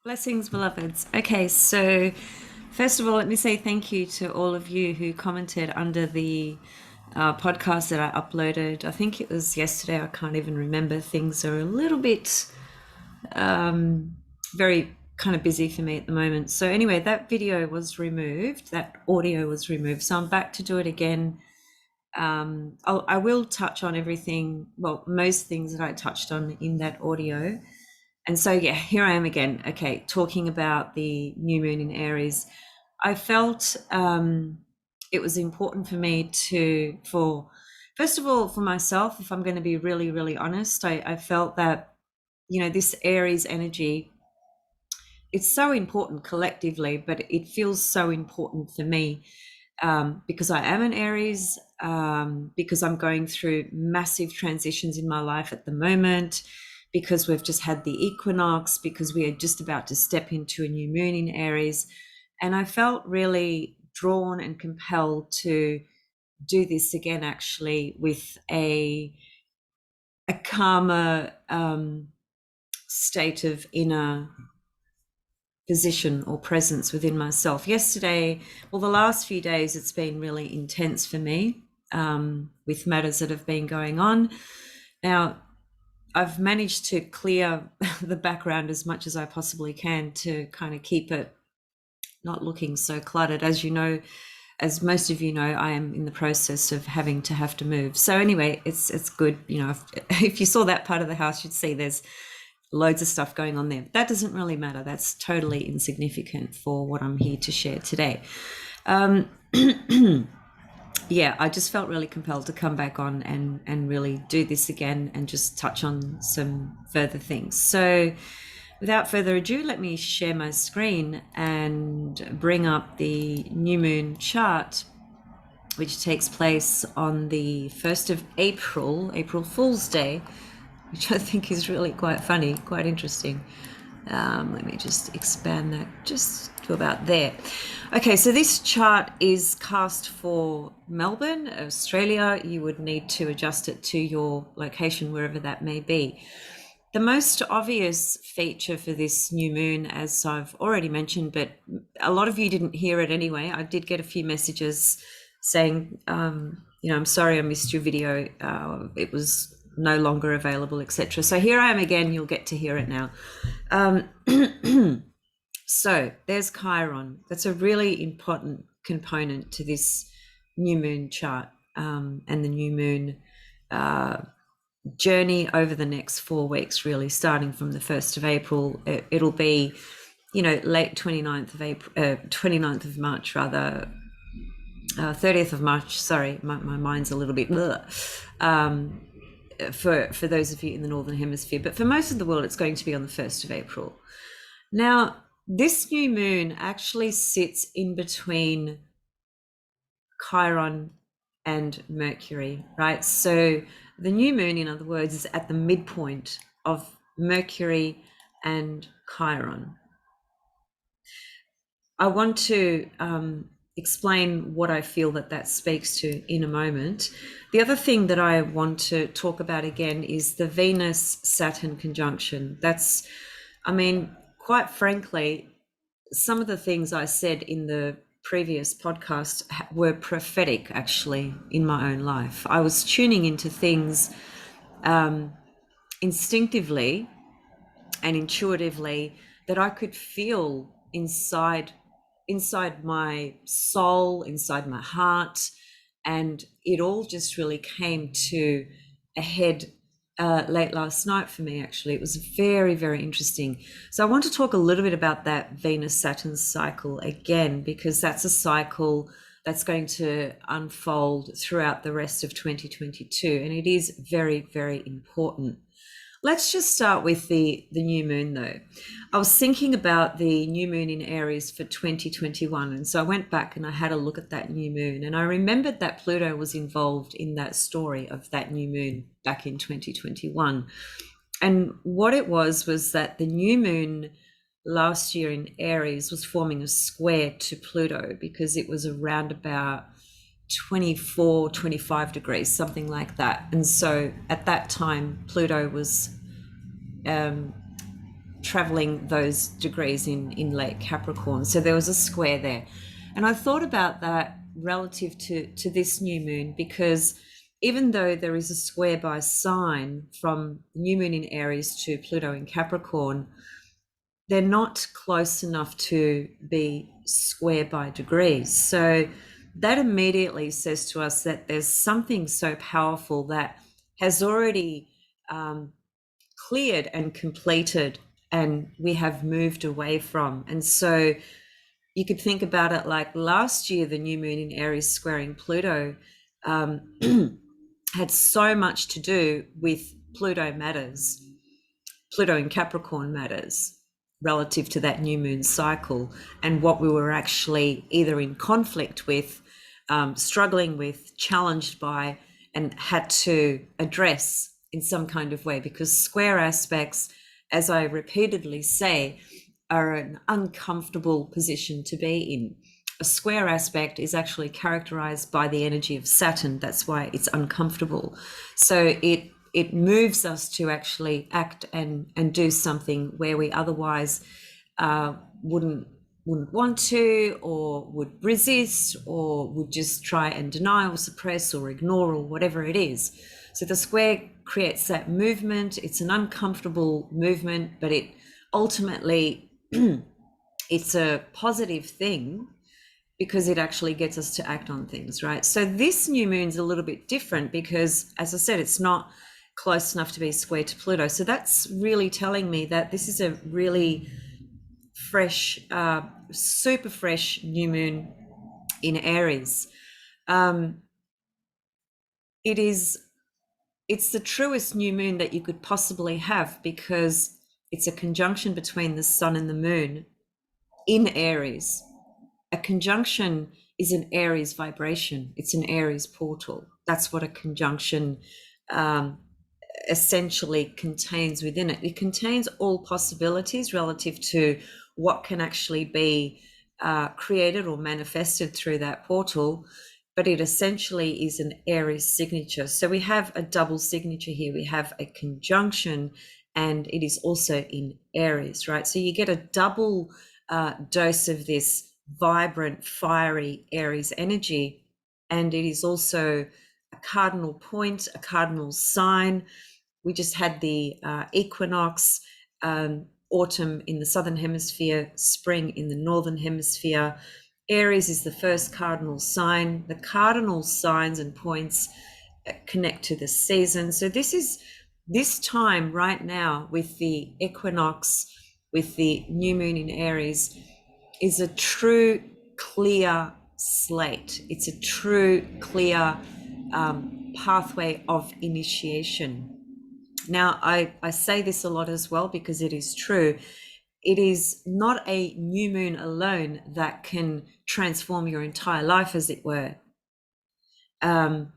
Blessings, beloveds. Okay, so first of all, let me say thank you to all of you who commented under the podcast that I uploaded. I think it was yesterday. I can't even remember. Things are a little bit very kind of busy for me at the moment. So anyway, that video was removed. That audio was removed. So I'm back to do it again. I will touch on everything, well, most things that I touched on in that audio. And so, yeah, here I am again. Okay, talking about the new moon in Aries. I felt it was important for me first of all, for myself, if I'm going to be really, really honest, I felt that, this Aries energy, it's so important collectively, but it feels so important for me because I am an Aries, because I'm going through massive transitions in my life at the moment, because we've just had the equinox, because we are just about to step into a new moon in Aries. And I felt really drawn and compelled to do this again, actually, with a calmer state of inner position or presence within myself. Yesterday, well, the last few days, it's been really intense for me with matters that have been going on. Now, I've managed to clear the background as much as I possibly can to kind of keep it not looking so cluttered. As you know, as most of you know, I am in the process of having to move. So anyway, it's good. If you saw that part of the house, you'd see there's loads of stuff going on there. That doesn't really matter. That's totally insignificant for what I'm here to share today. Yeah, I just felt really compelled to come back on and really do this again and just touch on some further things. So without further ado, let me share my screen and bring up the new moon chart, which takes place on the 1st of April, April Fool's Day, which I think is really quite funny, quite interesting. Let me just expand that just to about there. Okay, so this chart is cast for Melbourne, Australia. You would need to adjust it to your location, wherever that may be. The most obvious feature for this new moon, as I've already mentioned, but a lot of you didn't hear it anyway. I did get a few messages saying, I'm sorry I missed your video. It was no longer available, etc. So here I am again. You'll get to hear it now. So there's Chiron. That's a really important component to this new moon chart and the new moon journey over the next 4 weeks, really starting from the 1st of April. It'll be, late 29th of April, 29th of March, rather, 30th of March. Sorry, my mind's a little bit for those of you in the Northern Hemisphere. But for most of the world, it's going to be on the 1st of April. Now, this new moon actually sits in between Chiron and Mercury, right? So the new moon, in other words, is at the midpoint of Mercury and Chiron. I want to explain what I feel that speaks to in a moment. The other thing that I want to talk about again is the Venus-Saturn conjunction. Quite frankly, some of the things I said in the previous podcast were prophetic, actually, in my own life. I was tuning into things instinctively and intuitively that I could feel inside my soul, inside my heart, and it all just really came to a head late last night for me. Actually, it was very, very interesting. So I want to talk a little bit about that Venus-Saturn cycle again, because that's a cycle that's going to unfold throughout the rest of 2022, and it is very, very important. Let's just start with the new moon, though. I was thinking about the new moon in Aries for 2021. And so I went back and I had a look at that new moon. And I remembered that Pluto was involved in that story of that new moon back in 2021. And what it was that the new moon last year in Aries was forming a square to Pluto, because it was around about 24, 25 degrees, something like that. And so at that time, Pluto was traveling those degrees in late Capricorn. So there was a square there. And I thought about that relative to this new moon, because even though there is a square by sign from the new moon in Aries to Pluto in Capricorn, they're not close enough to be square by degrees. So that immediately says to us that there's something so powerful that has already cleared and completed, and we have moved away from. And so you could think about it like last year, the new moon in Aries squaring Pluto had so much to do with Pluto matters, Pluto in Capricorn matters relative to that new moon cycle, and what we were actually either in conflict with, struggling with, challenged by, and had to address in some kind of way. Because square aspects, as I repeatedly say, are an uncomfortable position to be in. A square aspect is actually characterized by the energy of Saturn. That's why it's uncomfortable. So it moves us to actually act and do something where we otherwise wouldn't want to, or would resist, or would just try and deny or suppress or ignore, or whatever it is. So the square creates that movement. It's an uncomfortable movement, but it ultimately it's a positive thing, because it actually gets us to act on things, right? So this new moon's a little bit different because, as I said, it's not close enough to be square to Pluto. So that's really telling me that this is a really fresh, super fresh new moon in Aries. It's the truest new moon that you could possibly have, because it's a conjunction between the sun and the moon in Aries. A conjunction is an Aries vibration. It's an Aries portal. That's what a conjunction essentially contains within it. It contains all possibilities relative to what can actually be created or manifested through that portal, but it essentially is an Aries signature. So we have a double signature here. We have a conjunction, and it is also in Aries, right? So you get a double dose of this vibrant, fiery Aries energy, and it is also a cardinal point, a cardinal sign. We just had the equinox, autumn in the southern hemisphere, spring in the northern hemisphere. Aries is the first cardinal sign. The cardinal signs and points connect to the season. So this time right now with the equinox, with the new moon in Aries, is a true clear slate. It's a true clear pathway of initiation. Now, I say this a lot as well because it is true. It is not a new moon alone that can transform your entire life, as it were. The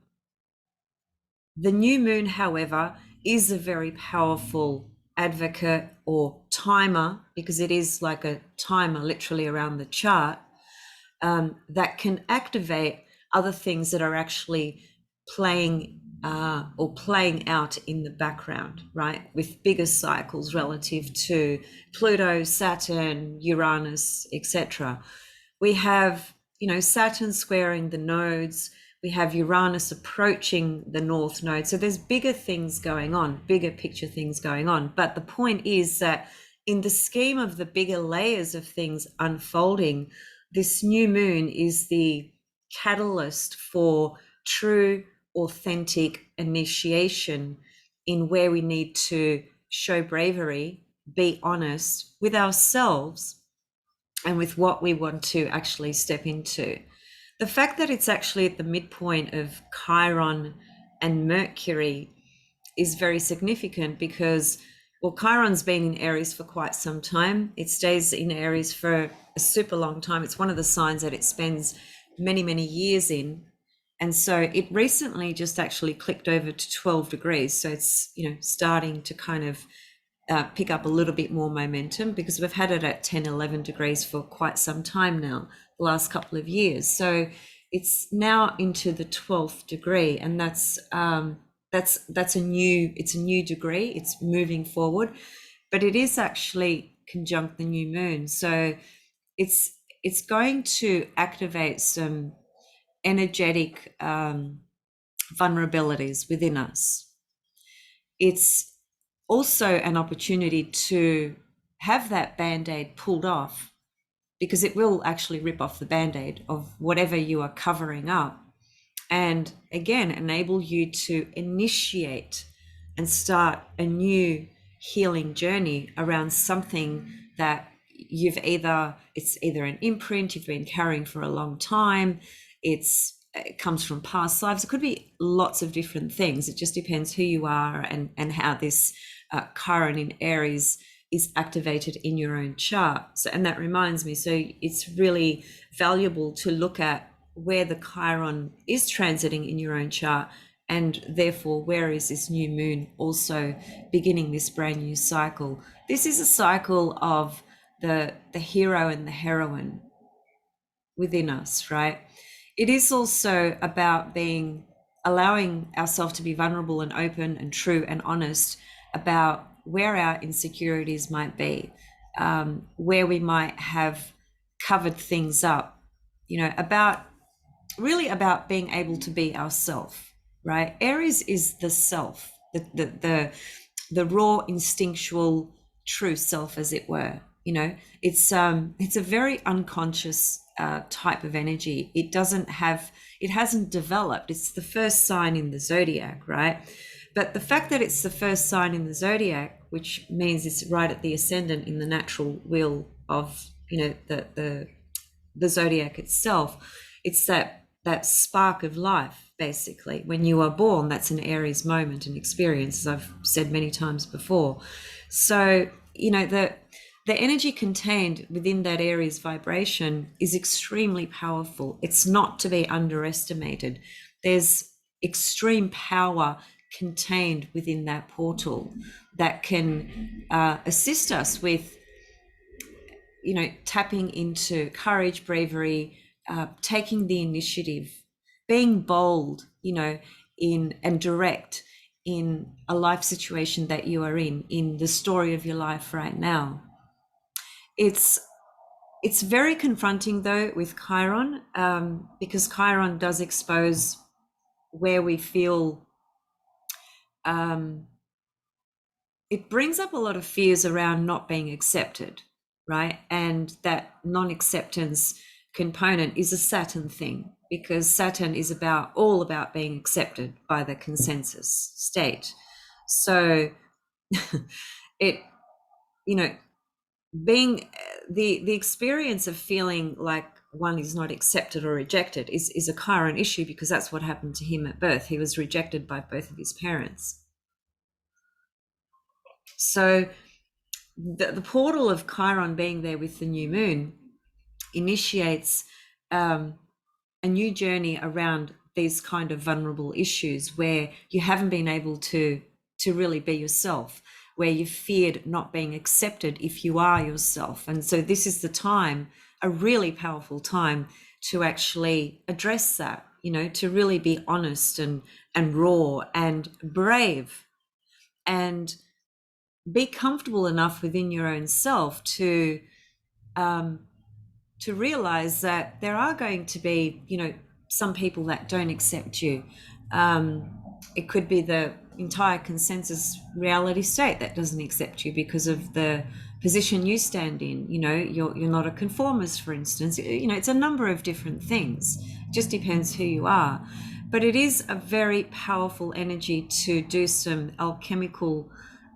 new moon, however, is a very powerful advocate or timer, because it is like a timer literally around the chart, that can activate other things that are actually playing out in the background, right? With bigger cycles relative to Pluto, Saturn, Uranus, etc. We have, Saturn squaring the nodes. We have Uranus approaching the North Node. So there's bigger things going on, bigger picture things going on. But the point is that in the scheme of the bigger layers of things unfolding, this new moon is the catalyst for true, authentic initiation in where we need to show bravery, be honest with ourselves and with what we want to actually step into. The fact that it's actually at the midpoint of Chiron and Mercury is very significant because, well, Chiron's been in Aries for quite some time. It stays in Aries for a super long time. It's one of the signs that it spends many, many years in. And so it recently just actually clicked over to 12 degrees. So it's, starting to kind of pick up a little bit more momentum, because we've had it at 10, 11 degrees for quite some time now, the last couple of years. So it's now into the 12th degree, and it's a new degree. It's moving forward. but it is actually conjunct the new moon. So it's going to activate some energetic vulnerabilities within us. It's also an opportunity to have that band-aid pulled off, because it will actually rip off the band-aid of whatever you are covering up, and again enable you to initiate and start a new healing journey around something that it's either an imprint you've been carrying for a long time. It comes from past lives. It could be lots of different things. It just depends who you are and how this Chiron in Aries is activated in your own chart. So, and that reminds me, so it's really valuable to look at where the Chiron is transiting in your own chart, and therefore where is this new moon also beginning this brand new cycle. This is a cycle of the hero and the heroine within us, right? It is also about allowing ourselves to be vulnerable and open and true and honest about where our insecurities might be, where we might have covered things up, about being able to be ourself, right? Aries is the self, the raw, instinctual, true self, as it were. It's a very unconscious type of energy. It hasn't developed. It's the first sign in the zodiac, right? But the fact that it's the first sign in the zodiac, which means it's right at the ascendant in the natural wheel of the zodiac itself, it's that spark of life. Basically, when you are born, that's an Aries moment and experience, as I've said many times before. So the energy contained within that Aries vibration is extremely powerful. It's not to be underestimated. There's extreme power contained within that portal that can assist us with tapping into courage, bravery, taking the initiative, being bold, and direct in a life situation that you are in the story of your life right now. It's very confronting though with Chiron, because Chiron does expose where we feel it brings up a lot of fears around not being accepted, right? And that non-acceptance component is a Saturn thing, because Saturn is all about being accepted by the consensus state. So it, being the experience of feeling like one is not accepted or rejected is a Chiron issue, because that's what happened to him at birth. He was rejected by both of his parents. So the portal of Chiron being there with the new moon initiates a new journey around these kind of vulnerable issues where you haven't been able to really be yourself, where you feared not being accepted if you are yourself. And so this is the time, a really powerful time, to actually address that, to really be honest and raw and brave, and be comfortable enough within your own self to realize that there are going to be, some people that don't accept you. It could be the entire consensus reality state that doesn't accept you because of the position you stand in. You're not a conformist, for instance. It's a number of different things. It just depends who you are. But it is a very powerful energy to do some alchemical,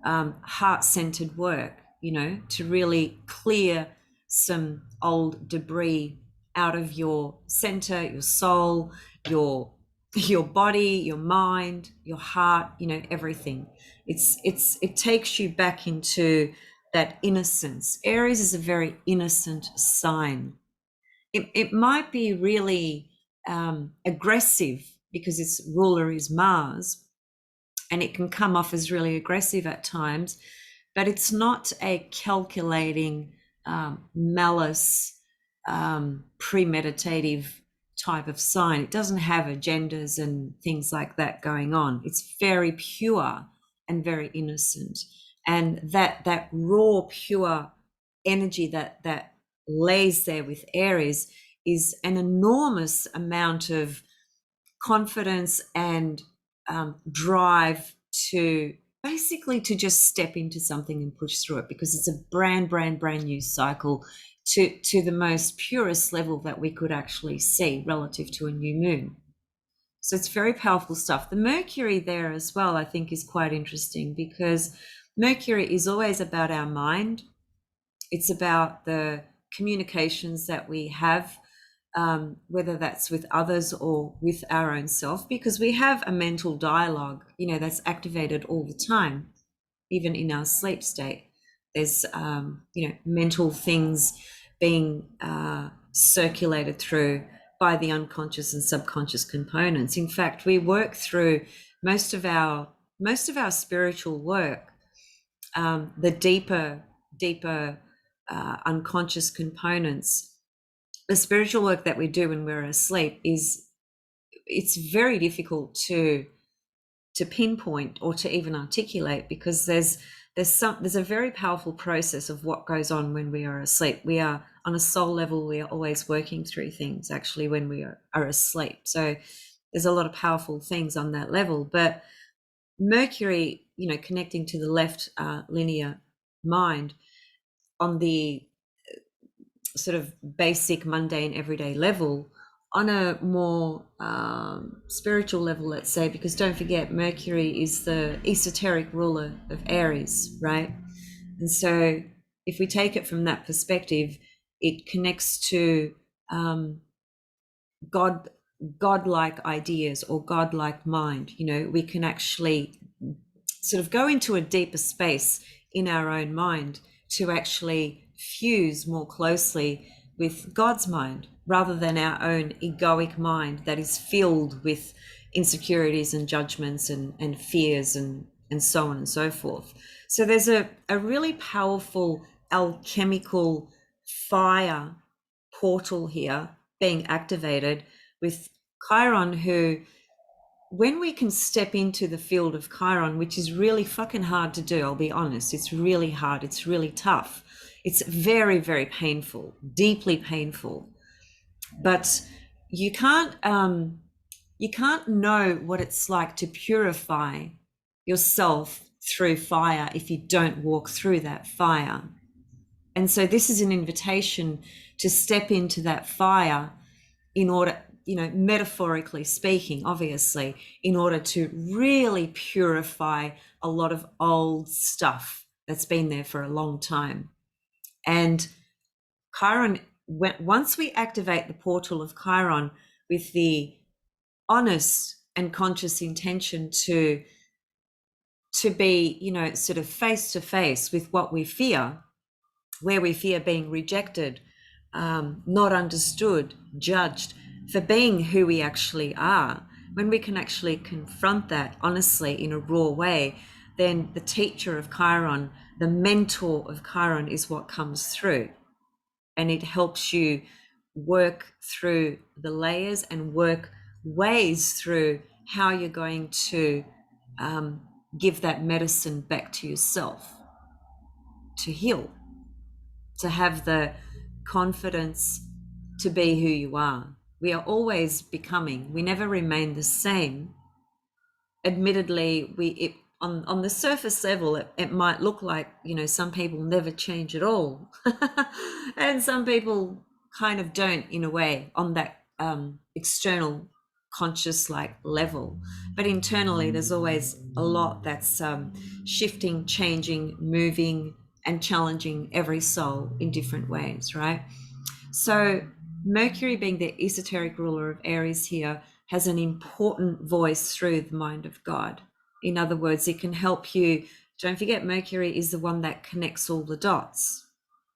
heart-centered work, to really clear some old debris out of your center, your soul, your body, your mind, your heart, everything. It takes you back into that innocence. Aries is a very innocent sign. It might be really aggressive because its ruler is Mars, and it can come off as really aggressive at times, but it's not a calculating, malice, premeditative type of sign. It doesn't have agendas and things like that going on. It's very pure and very innocent. and that raw, pure energy that lays there with Aries is an enormous amount of confidence and drive to basically to just step into something and push through it, because it's a brand new cycle to the most purest level that we could actually see relative to a new moon. So it's very powerful stuff. The Mercury there as well, I think, is quite interesting, because Mercury is always about our mind. It's about the communications that we have, whether that's with others or with our own self, because we have a mental dialogue, that's activated all the time, even in our sleep state. There's, mental things being circulated through by the unconscious and subconscious components. In fact, we work through most of our spiritual work, the deeper unconscious components. The spiritual work that we do when we're asleep it's very difficult to pinpoint or to even articulate, because there's a very powerful process of what goes on when we are asleep. We are on a soul level, we are always working through things actually when we are asleep. So there's a lot of powerful things on that level. But Mercury, connecting to the left linear mind on the sort of basic, mundane, everyday level, on a more spiritual level, let's say, because don't forget, Mercury is the esoteric ruler of Aries, right? And so if we take it from that perspective, it connects to godlike ideas or godlike mind. We can actually sort of go into a deeper space in our own mind to actually fuse more closely with God's mind, rather than our own egoic mind that is filled with insecurities and judgments and fears and so on and so forth. So there's a really powerful alchemical fire portal here being activated with Chiron, who, when we can step into the field of Chiron, which is really fucking hard to do, I'll be honest, it's really hard, it's really tough. It's very, very painful, deeply painful. But you can't know what it's like to purify yourself through fire if you don't walk through that fire. And so this is an invitation to step into that fire in order, metaphorically speaking, obviously, in order to really purify a lot of old stuff that's been there for a long time. And Chiron, once we activate the portal of Chiron with the honest and conscious intention to be, sort of face to face with what we fear, where we fear being rejected, not understood, judged for being who we actually are, when we can actually confront that honestly in a raw way, then the teacher of Chiron, the mentor of Chiron, is what comes through. And it helps you work through the layers and work ways through how you're going to give that medicine back to yourself, to heal, to have the confidence to be who you are. We are always becoming. We never remain the same. Admittedly, on the surface level, it might look like, some people never change at all. And some people kind of don't, in a way, on that external conscious level. But internally, there's always a lot that's shifting, changing, moving, and challenging every soul in different ways, right? So Mercury, being the esoteric ruler of Aries here, has an important voice through the mind of God. In other words, it can help you. Don't forget, Mercury is the one that connects all the dots.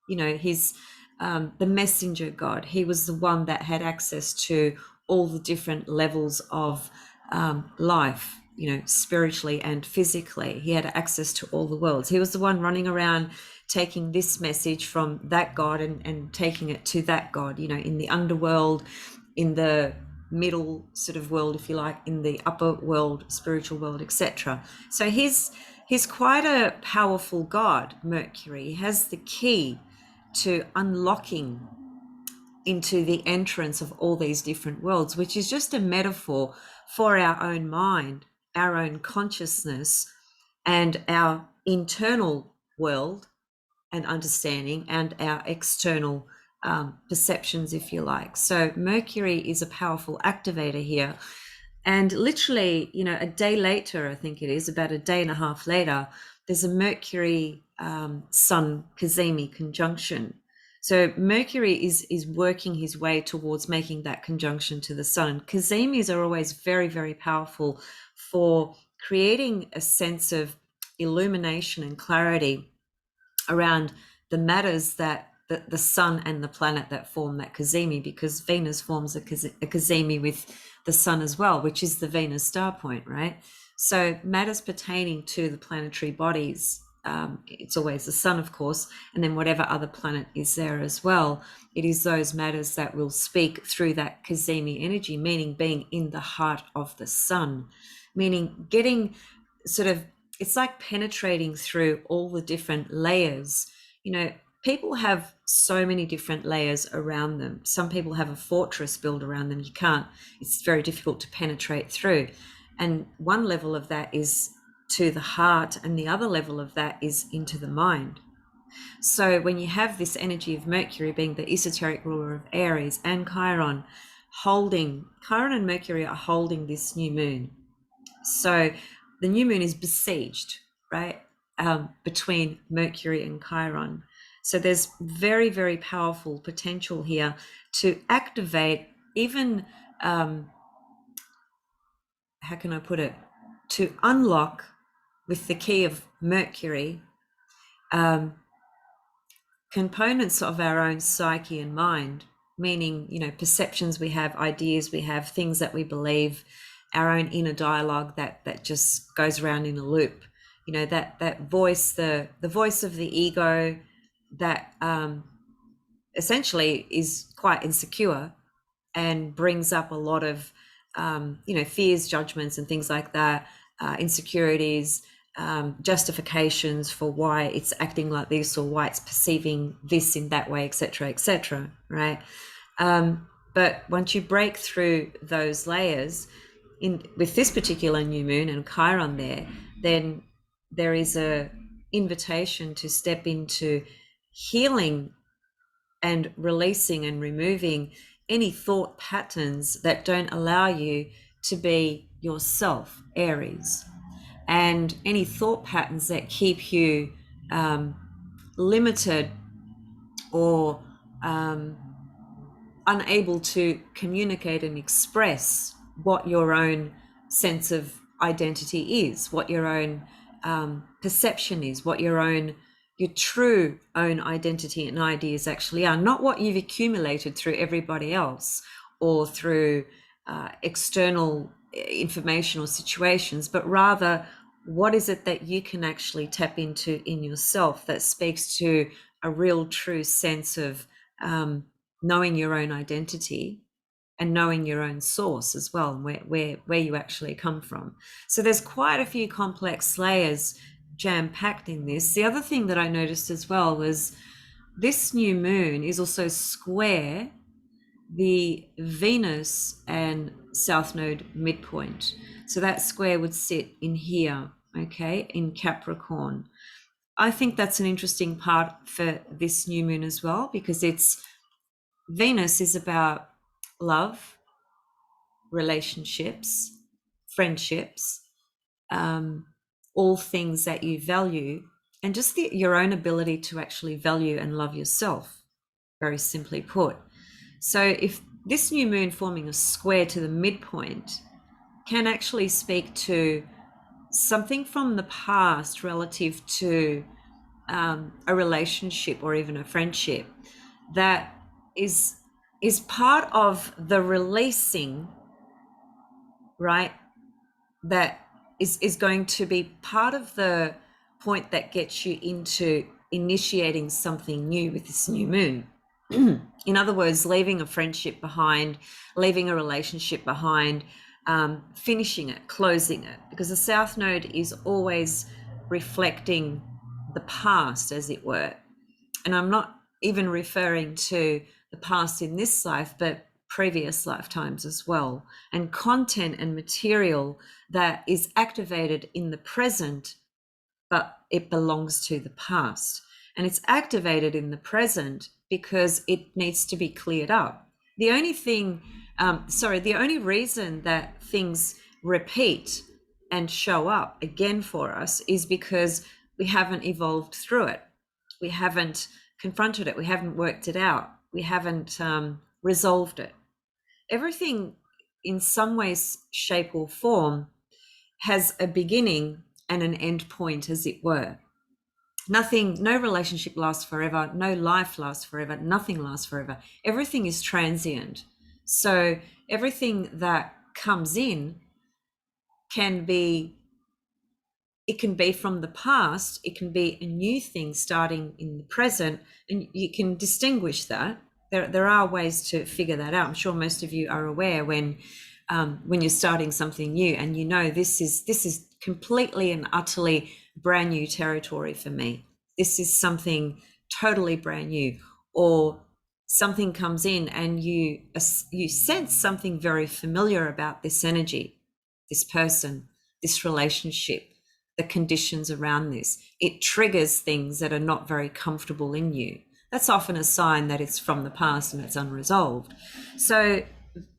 He's the messenger God. He was the one that had access to all the different levels of life, spiritually and physically. He had access to all the worlds. He was the one running around taking this message from that God and taking it to that God, in the underworld, in the middle sort of world, if you like, in the upper world, spiritual world, etc. So his He's quite a powerful god, Mercury. He has the key to unlocking into the entrance of all these different worlds, which is just a metaphor for our own mind, our own consciousness, and our internal world and understanding, and our external perceptions, if you like. So Mercury is a powerful activator here. And literally, a day later, I think it is, about a day and a half later, there's a Mercury Sun Cazimi conjunction. So Mercury is working his way towards making that conjunction to the sun. Cazimis are always very, very powerful for creating a sense of illumination and clarity around the matters that the sun and the planet that form that cazimi, because Venus forms a cazimi with the sun as well, which is the Venus star point, right? So matters pertaining to the planetary bodies, it's always the sun, of course, and then whatever other planet is there as well. It is those matters that will speak through that cazimi energy, meaning being in the heart of the sun, meaning getting sort of, it's like penetrating through all the different layers. People have so many different layers around them. Some people have a fortress built around them. It's very difficult to penetrate through. And one level of that is to the heart, and the other level of that is into the mind. So when you have this energy of Mercury being the esoteric ruler of Aries, and Chiron and Mercury are holding this new moon. So the new moon is besieged, right, between Mercury and Chiron. So there's very, very powerful potential here to activate even, how can I put it, to unlock with the key of Mercury, components of our own psyche and mind, meaning, perceptions we have, ideas we have, things that we believe, our own inner dialogue that just goes around in a loop, that voice, the voice of the ego that essentially is quite insecure and brings up a lot of fears, judgments, and things like that, insecurities, justifications for why it's acting like this, or why it's perceiving this in that way, etc., right? But once you break through those layers, with this particular new moon and Chiron there, then there is a invitation to step into healing and releasing and removing any thought patterns that don't allow you to be yourself, Aries, and any thought patterns that keep you limited or unable to communicate and express what your own sense of identity is, what your own perception is, what your true own identity and ideas actually are, not what you've accumulated through everybody else or through external information or situations, but rather what is it that you can actually tap into in yourself that speaks to a real true sense of knowing your own identity and knowing your own source as well, and where you actually come from. So there's quite a few complex layers jam-packed in this. The other thing that I noticed as well was this new moon is also square the Venus and South Node midpoint. So that square would sit in here, okay, in Capricorn. I think that's an interesting part for this new moon as well, because Venus is about love, relationships, friendships, all things that you value, and just your own ability to actually value and love yourself, very simply put. So if this new moon forming a square to the midpoint can actually speak to something from the past relative to a relationship or even a friendship that is part of the releasing, right? That is going to be part of the point that gets you into initiating something new with this new moon. In other words, leaving a friendship behind, leaving a relationship behind, finishing it, closing it, because the South Node is always reflecting the past, as it were. And I'm not even referring to the past in this life, but previous lifetimes as well, and content and material that is activated in the present, but it belongs to the past. And it's activated in the present because it needs to be cleared up. The only thing, the only reason that things repeat and show up again for us is because we haven't evolved through it. We haven't confronted it. We haven't worked it out. We haven't resolved it. Everything in some way, shape, or form has a beginning and an end point, as it were. Nothing, no relationship lasts forever, no life lasts forever, nothing lasts forever. Everything is transient. So everything that comes in can be, it can be from the past, it can be a new thing starting in the present, and you can distinguish that. There are ways to figure that out. I'm sure most of you are aware when you're starting something new and you know this is completely and utterly brand new territory for me. This is something totally brand new, or something comes in and you sense something very familiar about this energy, this person, this relationship, the conditions around this. It triggers things that are not very comfortable in you. That's often a sign that it's from the past and it's unresolved. So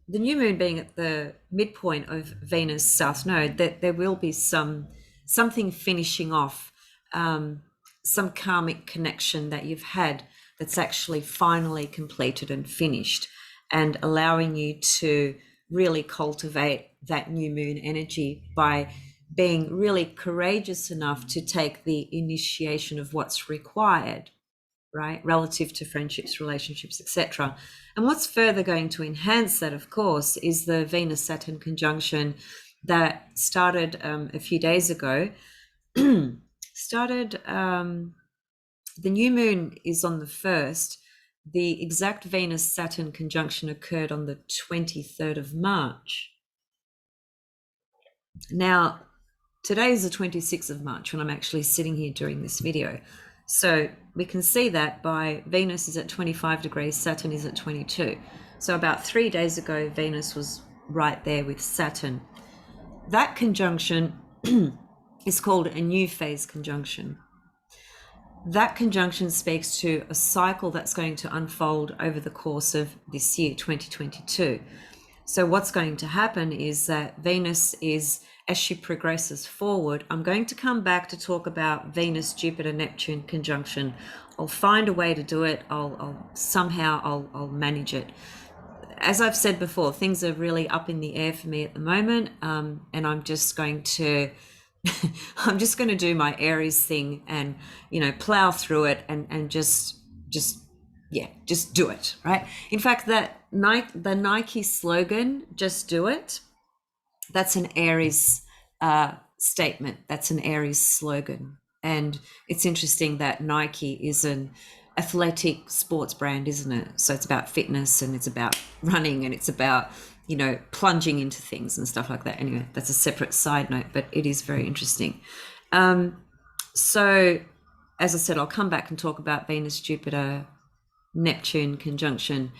the new moon being at the midpoint of Venus South Node, that there will be something finishing off, some karmic connection that you've had that's actually finally completed and finished, and allowing you to really cultivate that new moon energy by being really courageous enough to take the initiation of what's required, right, relative to friendships, relationships, etc. And what's further going to enhance that, of course, is the Venus-Saturn conjunction that started a few days ago. The new moon is on the 1st. The exact Venus-Saturn conjunction occurred on the 23rd of March. Now, today is the 26th of March when I'm actually sitting here doing this video. So we can see that by Venus is at 25 degrees, Saturn is at 22. So about 3 days ago, Venus was right there with Saturn. That conjunction is called a new phase conjunction. That conjunction speaks to a cycle that's going to unfold over the course of this year, 2022. So what's going to happen is that Venus is, as she progresses forward, I'm going to come back to talk about Venus, Jupiter, Neptune conjunction. I'll find a way to do it. I'll manage it. As I've said before, things are really up in the air for me at the moment, and I'm just going to do my Aries thing and, plow through it and just do it, right? In fact, the Nike slogan, "Just do it," that's an Aries statement. That's an Aries slogan. And it's interesting that Nike is an athletic sports brand, isn't it? So it's about fitness and it's about running and it's about, plunging into things and stuff like that. Anyway, that's a separate side note, but it is very interesting. So as I said, I'll come back and talk about Venus, Jupiter, Neptune conjunction.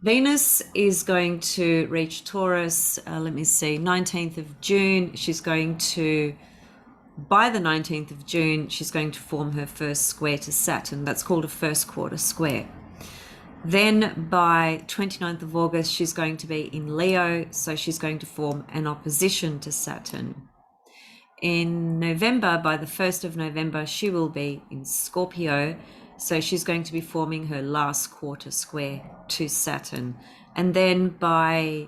Venus is going to reach Taurus, 19th of June. By the 19th of June, she's going to form her first square to Saturn. That's called a first quarter square. Then by 29th of August, she's going to be in Leo, so she's going to form an opposition to Saturn. In November, by the 1st of November, she will be in Scorpio, so she's going to be forming her last quarter square to Saturn. And then by,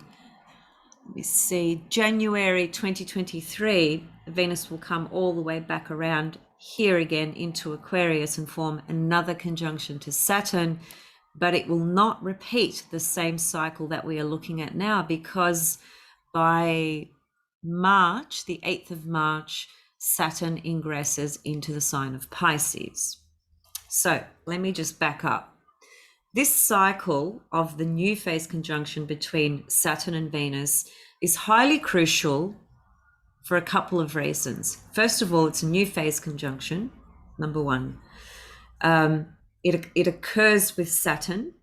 January 2023, Venus will come all the way back around here again into Aquarius and form another conjunction to Saturn, but it will not repeat the same cycle that we are looking at now, because by March, the 8th of March, Saturn ingresses into the sign of Pisces. So let me just back up. This cycle of the new phase conjunction between Saturn and Venus is highly crucial for a couple of reasons. First of all, it's a new phase conjunction, number one. It occurs with Saturn.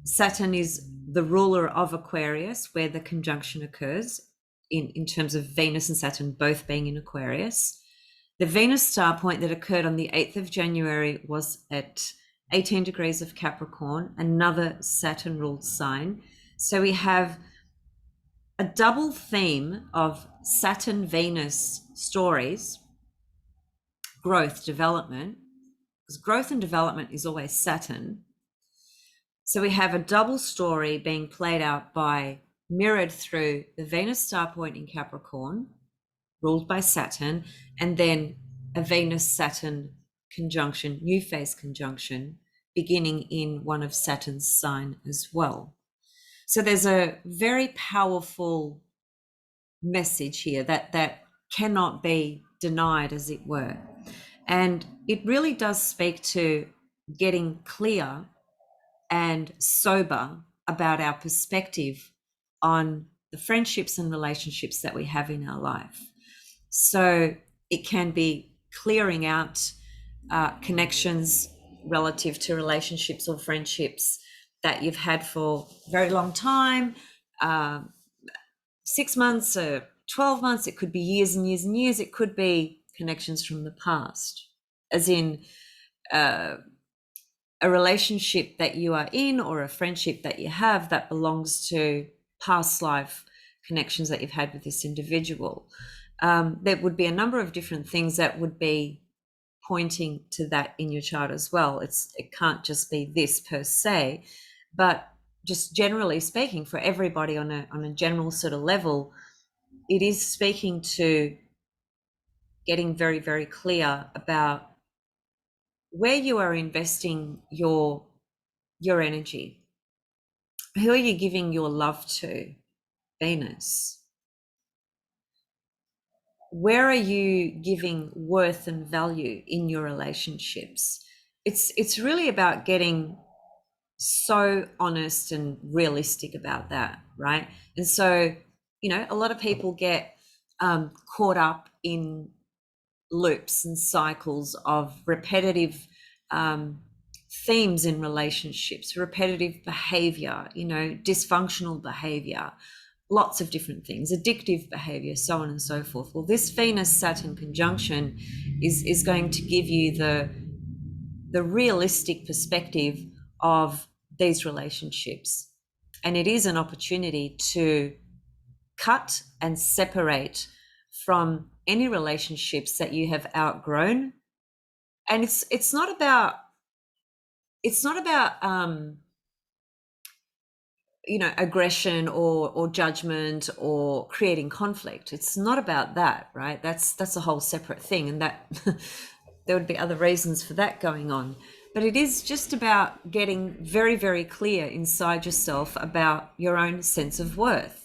Saturn is the ruler of Aquarius, where the conjunction occurs in terms of Venus and Saturn both being in Aquarius. The Venus star point that occurred on the 8th of January was at 18 degrees of Capricorn, another Saturn ruled sign. So we have a double theme of Saturn Venus stories, growth, development, because growth and development is always Saturn. So we have a double story being played out by, mirrored through the Venus star point in Capricorn, ruled by Saturn, and then a Venus-Saturn conjunction, new phase conjunction, beginning in one of Saturn's sign as well. So there's a very powerful message here that cannot be denied, as it were. And it really does speak to getting clear and sober about our perspective on the friendships and relationships that we have in our life. So it can be clearing out connections relative to relationships or friendships that you've had for a very long time, 6 months or 12 months. It could be years and years and years. It could be connections from the past, as in a relationship that you are in or a friendship that you have that belongs to past life connections that you've had with this individual. There would be a number of different things that would be pointing to that in your chart as well. It can't just be this per se, but just generally speaking, for everybody on a general sort of level, it is speaking to getting very, very clear about where you are investing your energy. Who are you giving your love to? Venus. Where are you giving worth and value in your relationships? It's really about getting so honest and realistic about that, right? And so, a lot of people get caught up in loops and cycles of repetitive themes in relationships, repetitive behavior, dysfunctional behavior, lots of different things, addictive behavior, so on and so forth. Well, this Venus-Saturn conjunction is going to give you the realistic perspective of these relationships. And it is an opportunity to cut and separate from any relationships that you have outgrown. And it's not about aggression or judgment or creating conflict. It's not about that, right? That's a whole separate thing, and that there would be other reasons for that going on. But it is just about getting very, very clear inside yourself about your own sense of worth.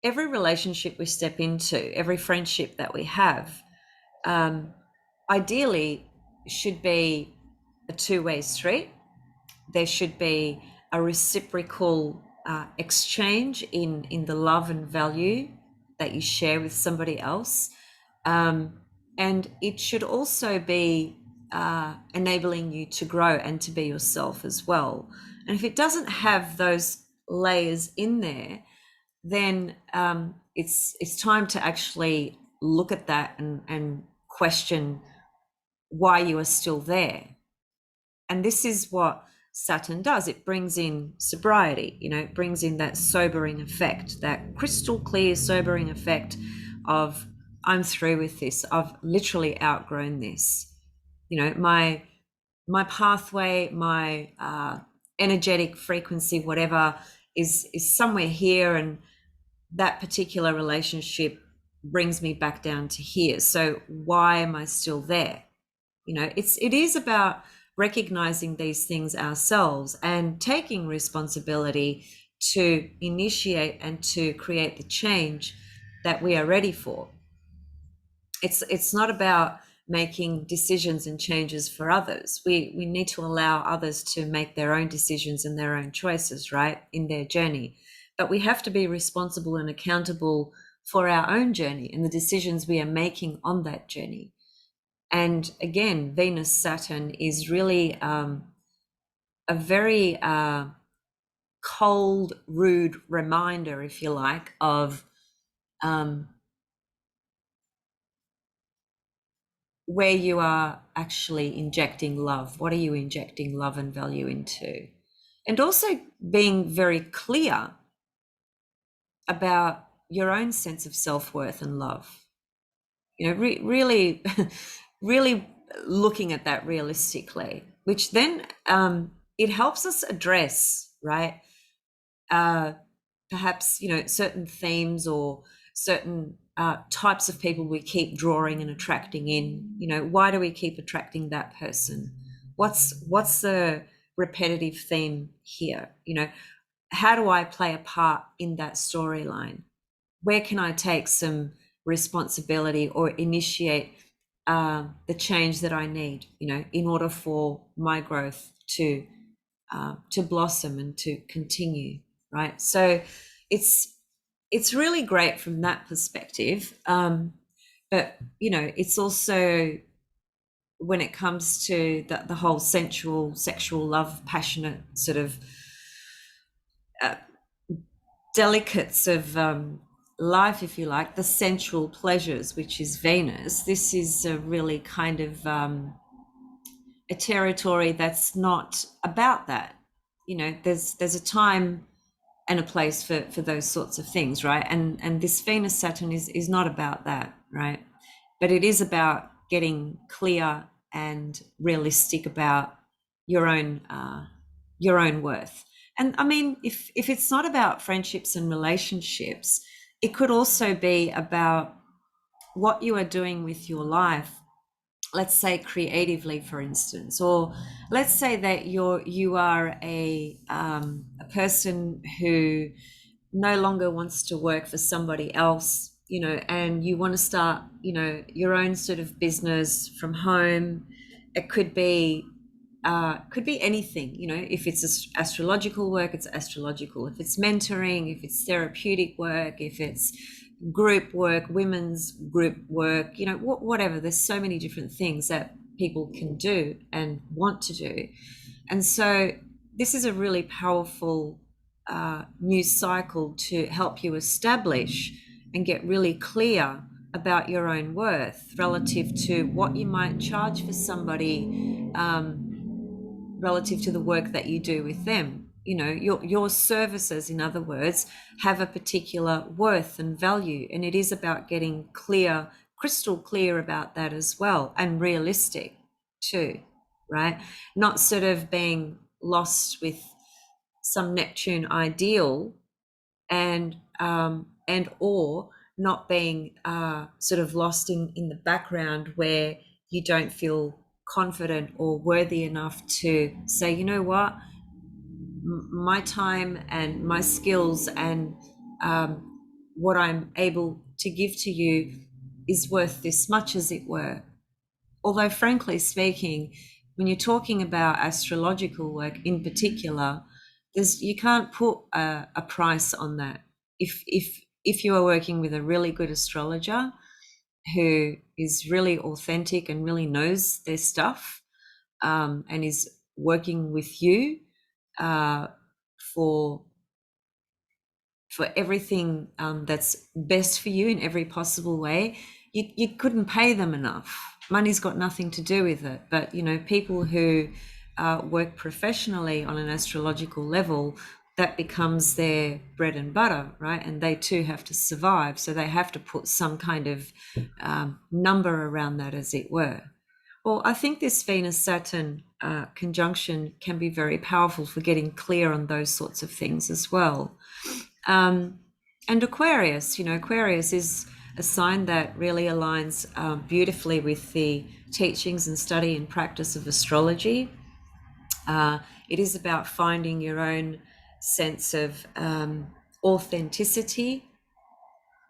Every relationship we step into, every friendship that we have, ideally should be a two-way street. There should be a reciprocal exchange in the love and value that you share with somebody else. And it should also be enabling you to grow and to be yourself as well. And if it doesn't have those layers in there, then it's time to actually look at that and question why you are still there. And this is what Saturn does. It brings in sobriety, it brings in that sobering effect, that crystal clear sobering effect of, I'm through with this. I've literally outgrown this. My pathway, my energetic frequency, whatever, is somewhere here, and that particular relationship brings me back down to here. So why am I still there? It is about recognizing these things ourselves and taking responsibility to initiate and to create the change that we are ready for. It's not about making decisions and changes for others. We need to allow others to make their own decisions and their own choices, right, in their journey. But we have to be responsible and accountable for our own journey and the decisions we are making on that journey. And again, Venus Saturn is really a very cold, rude reminder, if you like, of where you are actually injecting love. What are you injecting love and value into? And also being very clear about your own sense of self-worth and love. Really, really looking at that realistically, which then it helps us address, right? Perhaps, certain themes or certain types of people we keep drawing and attracting in. Why do we keep attracting that person? What's the repetitive theme here? How do I play a part in that storyline? Where can I take some responsibility or initiate the change that I need, in order for my growth to blossom and to continue, right? So it's really great from that perspective. But it's also, when it comes to the whole sensual, sexual, love, passionate sort of delicates of life, if you like, the sensual pleasures, which is Venus. This is a really kind of a territory that's not about that. There's a time and a place for those sorts of things, right? And this Venus Saturn is not about that, right? But it is about getting clear and realistic about your own worth. And I mean, if it's not about friendships and relationships, it could also be about what you are doing with your life. Let's say creatively, for instance, or let's say that you are a person who no longer wants to work for somebody else, and you want to start, your own sort of business from home. It could be anything. If it's astrological work, it's astrological. If it's mentoring, if it's therapeutic work, if it's group work, women's group work, whatever. There's so many different things that people can do and want to do. And so this is a really powerful new cycle to help you establish and get really clear about your own worth relative to what you might charge for somebody, relative to the work that you do with them. Your services, in other words, have a particular worth and value, and it is about getting clear, crystal clear about that as well, and realistic too, right? Not sort of being lost with some Neptune ideal, and or not being sort of lost in the background where you don't feel confident or worthy enough to say, you know what, my time and my skills and what I'm able to give to you is worth this much, as it were. Although, frankly speaking, when you're talking about astrological work in particular, you can't put a price on that. If you are working with a really good astrologer who is really authentic and really knows their stuff, and is working with you for everything that's best for you in every possible way, you couldn't pay them enough. Money's got nothing to do with it. But people who work professionally on an astrological level, that becomes their bread and butter, right? And they too have to survive, so they have to put some kind of number around that, as it were. Well, I think this Venus-Saturn conjunction can be very powerful for getting clear on those sorts of things as well. And Aquarius, Aquarius is a sign that really aligns beautifully with the teachings and study and practice of astrology. It is about finding your own sense of authenticity.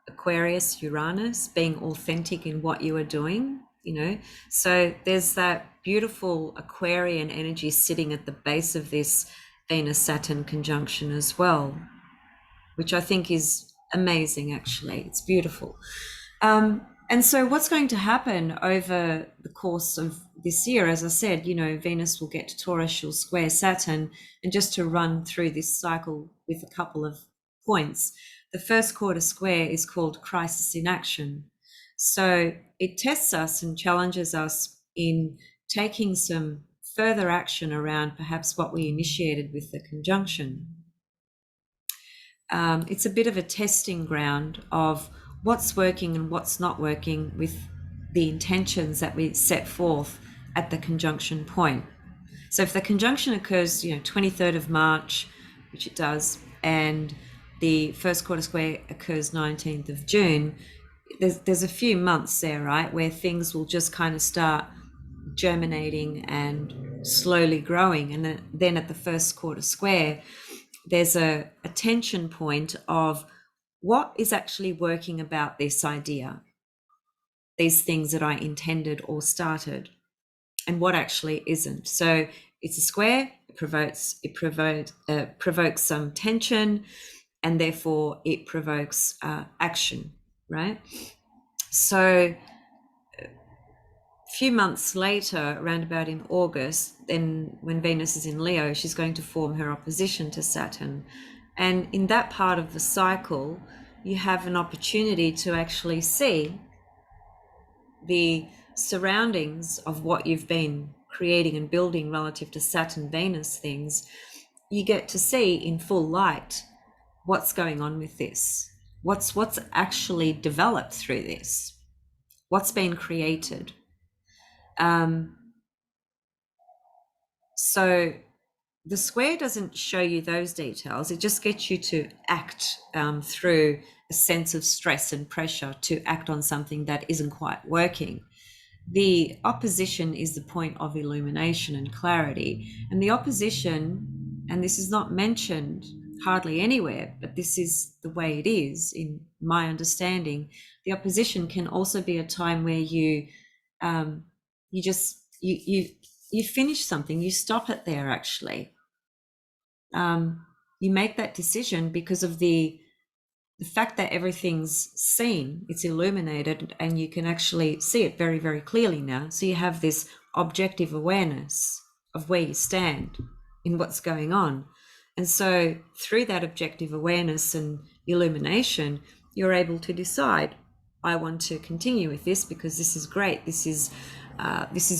Aquarius, Uranus, being authentic in what you are doing. you know. So there's that beautiful Aquarian energy sitting at the base of this Venus Saturn conjunction as well, which I think is amazing, actually. It's beautiful. And so what's going to happen over the course of this year, as I said, you know, Venus will get to Taurus, she'll square Saturn, and just to run through this cycle with a couple of points, the first quarter square is called crisis in action. So it tests us and challenges us in taking some further action around perhaps what we initiated with the conjunction. It's a bit of a testing ground of what's working and what's not working with the intentions that we set forth at the conjunction point. So if the conjunction occurs, you know, 23rd of March, which it does, and the first quarter square occurs 19th of June, there's a few months there, right, where things will just kind of start germinating and slowly growing. And then at the first quarter square, there's a tension point of what is actually working about this idea, these things that I intended or started, and what actually isn't. So it's a square, it provokes some tension, and therefore it provokes action, right? So a few months later, around about in August, then when Venus is in Leo, she's going to form her opposition to Saturn. And in that part of the cycle, you have an opportunity to actually see the surroundings of what you've been creating and building relative to Saturn Venus things. You get to see in full light what's going on with this, what's actually developed through this, what's been created. So the square doesn't show you those details. It just gets you to act through a sense of stress and pressure to act on something that isn't quite working. The opposition is the point of illumination and clarity. And the opposition, and this is not mentioned hardly anywhere, but this is the way it is in my understanding, the opposition can also be a time where you finish something, you stop it there actually. You make that decision because of the fact that everything's seen, it's illuminated, and you can actually see it very, very clearly now. So you have this objective awareness of where you stand in what's going on. And so through that objective awareness and illumination, you're able to decide, I want to continue with this because this is great. This is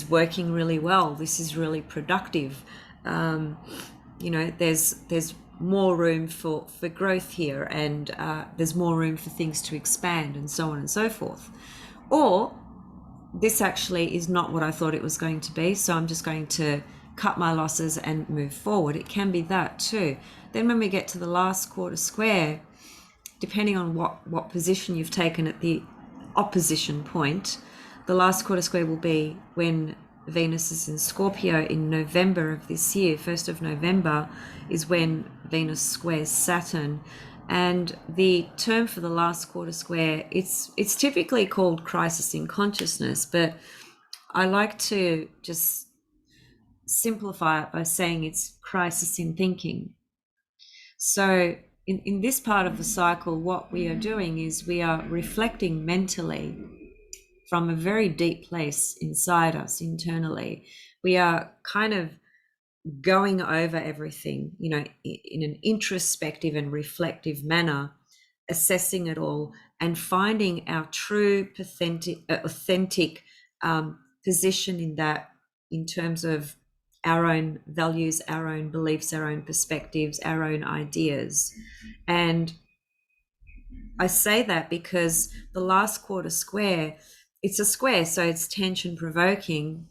working really well. This is really productive. You know, there's more room for growth here, and there's more room for things to expand, and so on and so forth. Or this actually is not what I thought it was going to be, so I'm just going to cut my losses and move forward. It can be that too. Then when we get to the last quarter square, depending on what position you've taken at the opposition point, the last quarter square will be when Venus is in Scorpio in November of this year. 1st of November is when Venus squares Saturn. And the term for the last quarter square, it's typically called crisis in consciousness, but I like to just simplify it by saying it's crisis in thinking. So in this part of the cycle, what we are doing is we are reflecting mentally from a very deep place inside us internally. We are kind of going over everything, you know, in an introspective and reflective manner, assessing it all and finding our true, authentic position in that, in terms of our own values, our own beliefs, our own perspectives, our own ideas. And I say that because the last quarter square, it's a square, so it's tension provoking,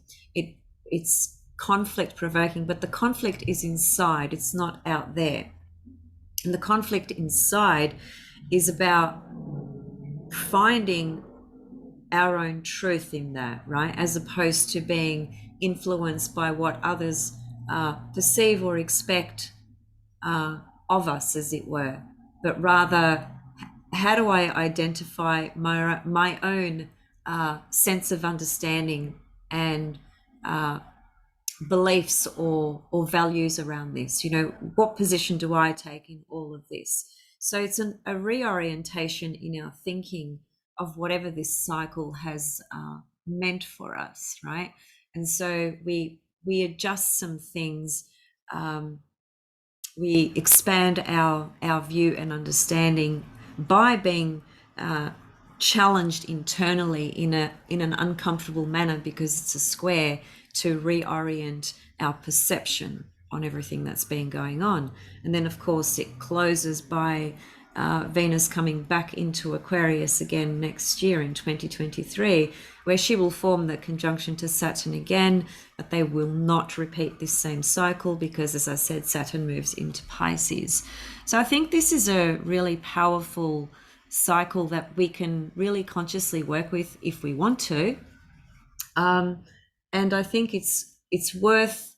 it's conflict provoking, but the conflict is inside, it's not out there. And the conflict inside is about finding our own truth in that, right? As opposed to being influenced by what others perceive or expect of us, as it were, but rather, how do I identify my own sense of understanding and beliefs or values around this. You know, what position do I take in all of this? So it's a reorientation in our thinking of whatever this cycle has meant for us, right? And so we adjust some things. We expand our view and understanding by being challenged internally in an uncomfortable manner, because it's a square, to reorient our perception on everything that's been going on. And then of course it closes by Venus coming back into Aquarius again next year in 2023, where she will form the conjunction to Saturn again, but they will not repeat this same cycle because, as I said, Saturn moves into Pisces. So I think this is a really powerful cycle that we can really consciously work with if we want to. And I think it's worth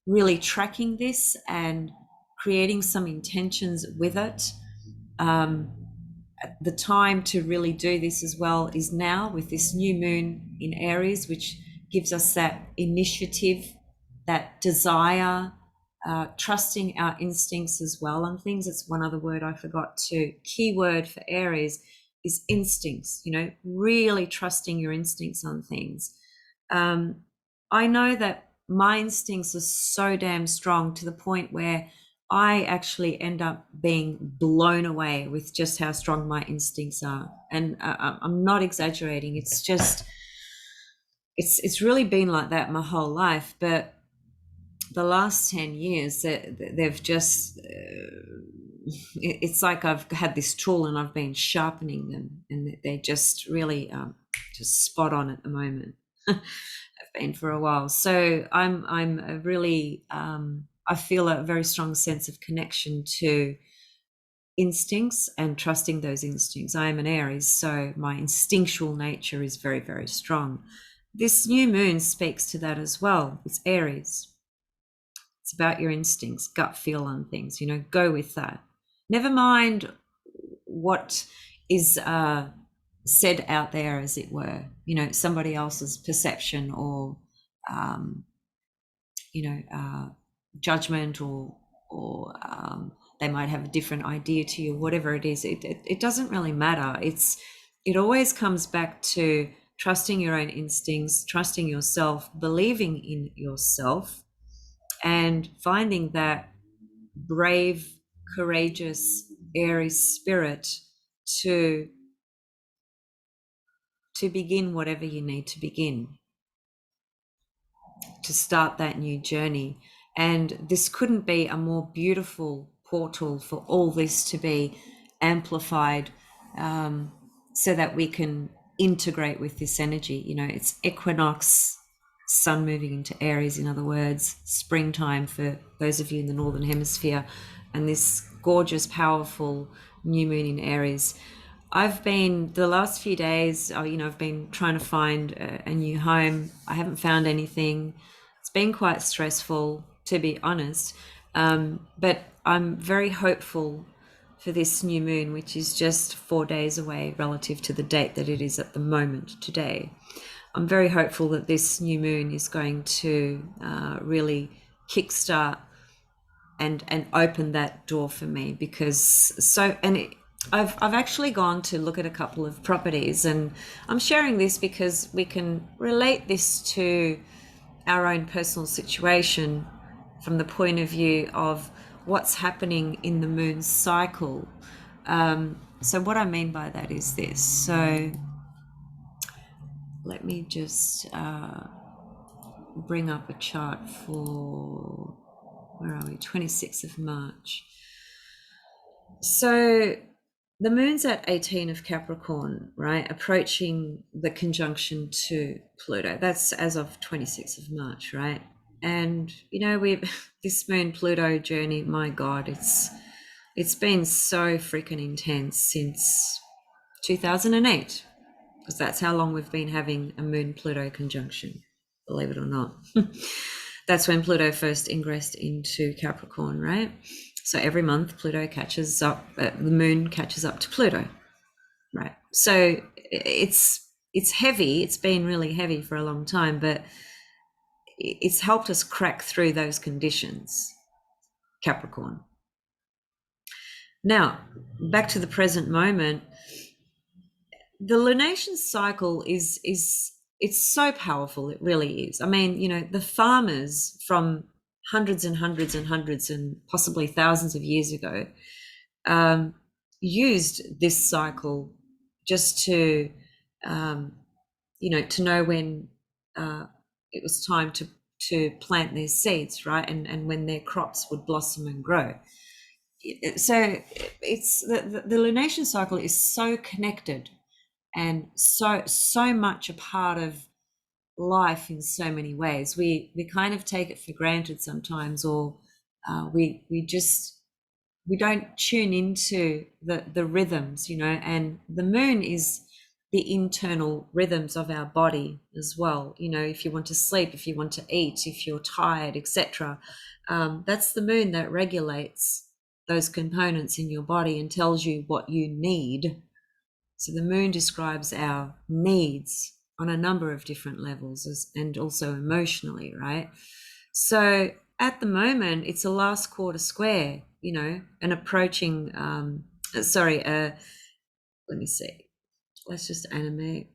really tracking this and creating some intentions with it. The time to really do this as well is now, with this new moon in Aries, which gives us that initiative, that desire, trusting our instincts as well on things. It's one other word I forgot to. Key word for Aries is instincts, you know, really trusting your instincts on things. I know that my instincts are so damn strong to the point where I actually end up being blown away with just how strong my instincts are. And I'm not exaggerating. It's just, it's really been like that my whole life. But the last 10 years, they've just, it's like I've had this tool and I've been sharpening them, and they're just really just spot on at the moment. Have been for a while. So I'm a really, I feel a very strong sense of connection to instincts and trusting those instincts. I am an Aries, so my instinctual nature is very, very strong. This new moon speaks to that as well. It's Aries. It's about your instincts, gut feel on things, you know, go with that. Never mind what is said out there, as it were, you know, somebody else's perception or, judgment, or they might have a different idea to you, whatever it is. It doesn't really matter. It always comes back to trusting your own instincts, trusting yourself, believing in yourself, and finding that brave, courageous, Aries spirit to begin whatever you need to begin, to start that new journey. And this couldn't be a more beautiful portal for all this to be amplified, so that we can integrate with this energy. You know, it's equinox, sun moving into Aries, in other words, springtime for those of you in the Northern Hemisphere, and this gorgeous, powerful new moon in Aries. I've been, the last few days, I've been trying to find a new home. I haven't found anything. It's been quite stressful, to be honest. But I'm very hopeful for this new moon, which is just 4 days away relative to the date that it is at the moment today. I'm very hopeful that this new moon is going to really kickstart and open that door for me, because I've actually gone to look at a couple of properties, and I'm sharing this because we can relate this to our own personal situation from the point of view of what's happening in the moon's cycle. So what I mean by that is this. So let me just bring up a chart for, where are we, 26th of March. So the moon's at 18 of Capricorn, right? Approaching the conjunction to Pluto. That's as of 26th of March, right? And, this moon Pluto journey, my God, it's been so freaking intense since 2008, because that's how long we've been having a moon Pluto conjunction, believe it or not. That's when Pluto first ingressed into Capricorn, right? So every month Pluto catches up, the moon catches up to Pluto, right? So it's it's heavy. It's been really heavy for a long time, but it's helped us crack through those conditions, Capricorn. Now, back to the present moment. The lunation cycle is it's so powerful. It really is. I mean, you know, the farmers from hundreds and hundreds and hundreds and possibly thousands of years ago um, used this cycle just to you know, to know when it was time to plant their seeds, right, and when their crops would blossom and grow. So it's the lunation cycle is so connected and so much a part of life in so many ways. We kind of take it for granted sometimes, or we just we don't tune into the rhythms, you know. And the moon is the internal rhythms of our body as well. You know, if you want to sleep, if you want to eat, if you're tired, etc. That's the moon that regulates those components in your body and tells you what you need. So the moon describes our needs on a number of different levels, and also emotionally, right? So at the moment, it's a last quarter square, you know, and approaching, let me see. Let's just animate.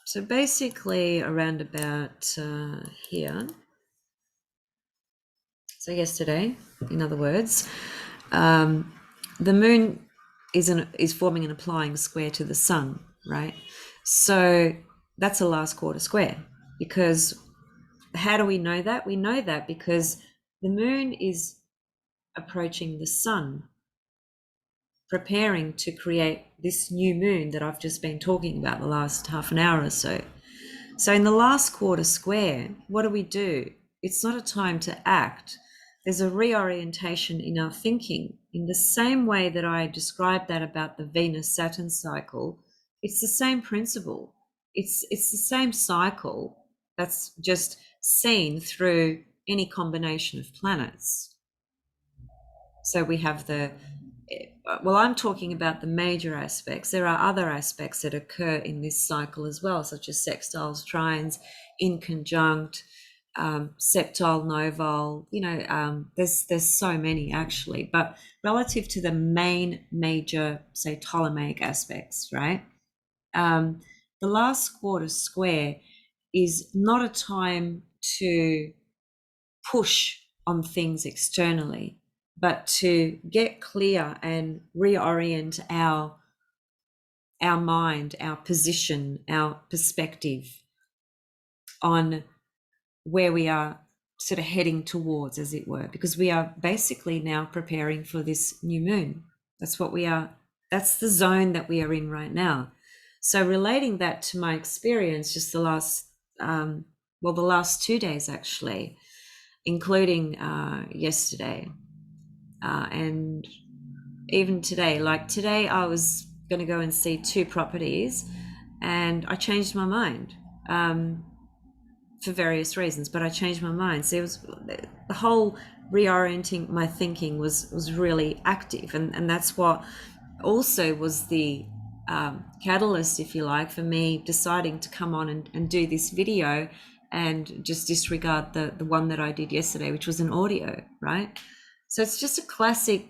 So basically around about here. So yesterday, in other words, the moon is forming an applying square to the sun, right? So that's a last quarter square. Because how do we know that? We know that because the moon is approaching the sun, preparing to create this new moon that I've just been talking about the last half an hour or so. So in the last quarter square, what do? It's not a time to act. There's a reorientation in our thinking. In the same way that I described that about the Venus-Saturn cycle, it's the same principle. It's the same cycle that's just seen through any combination of planets. So we have well, I'm talking about the major aspects. There are other aspects that occur in this cycle as well, such as sextiles, trines, inconjunct, septile, novole. You know, there's so many actually, but relative to the main major, say, Ptolemaic aspects, right? The last quarter square is not a time to push on things externally, but to get clear and reorient our mind, our position, our perspective on where we are sort of heading towards, as it were, because we are basically now preparing for this new moon. That's what we are. That's the zone that we are in right now. So relating that to my experience, just the last, the last 2 days actually, including yesterday and even today. Like today, I was going to go and see 2 properties, and I changed my mind for various reasons. But I changed my mind. So it was the whole reorienting my thinking was really active, and that's what also was the catalyst, if you like, for me deciding to come on and do this video and just disregard the one that I did yesterday, which was an audio, right? So it's just a classic,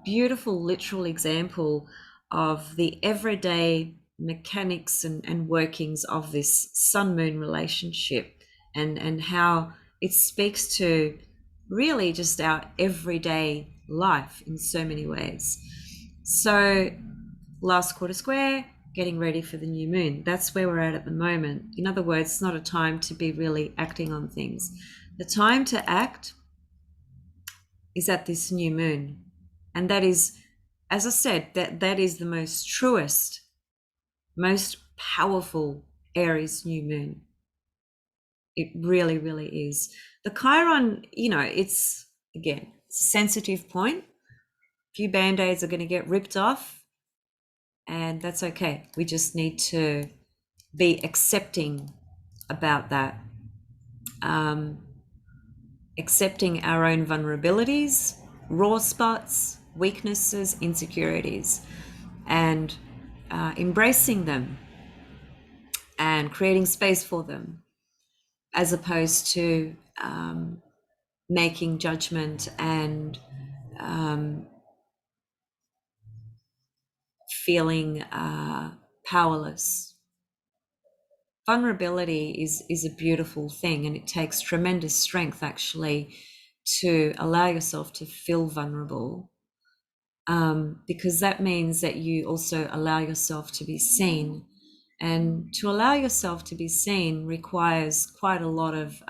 beautiful, literal example of the everyday mechanics and workings of this sun-moon relationship, and how it speaks to really just our everyday life in so many ways. So last quarter square, getting ready for the new moon. That's where we're at the moment. In other words, it's not a time to be really acting on things. The time to act is at this new moon. And that is, as I said, that is the most truest, most powerful Aries new moon. It really, really is. The Chiron, you know, it's, again, it's a sensitive point. A few band-aids are going to get ripped off, and that's okay. We just need to be accepting about that. Accepting our own vulnerabilities, raw spots, weaknesses, insecurities, and embracing them and creating space for them, as opposed to making judgment and feeling powerless. Vulnerability is a beautiful thing, and it takes tremendous strength actually to allow yourself to feel vulnerable, because that means that you also allow yourself to be seen. And to allow yourself to be seen requires quite a lot of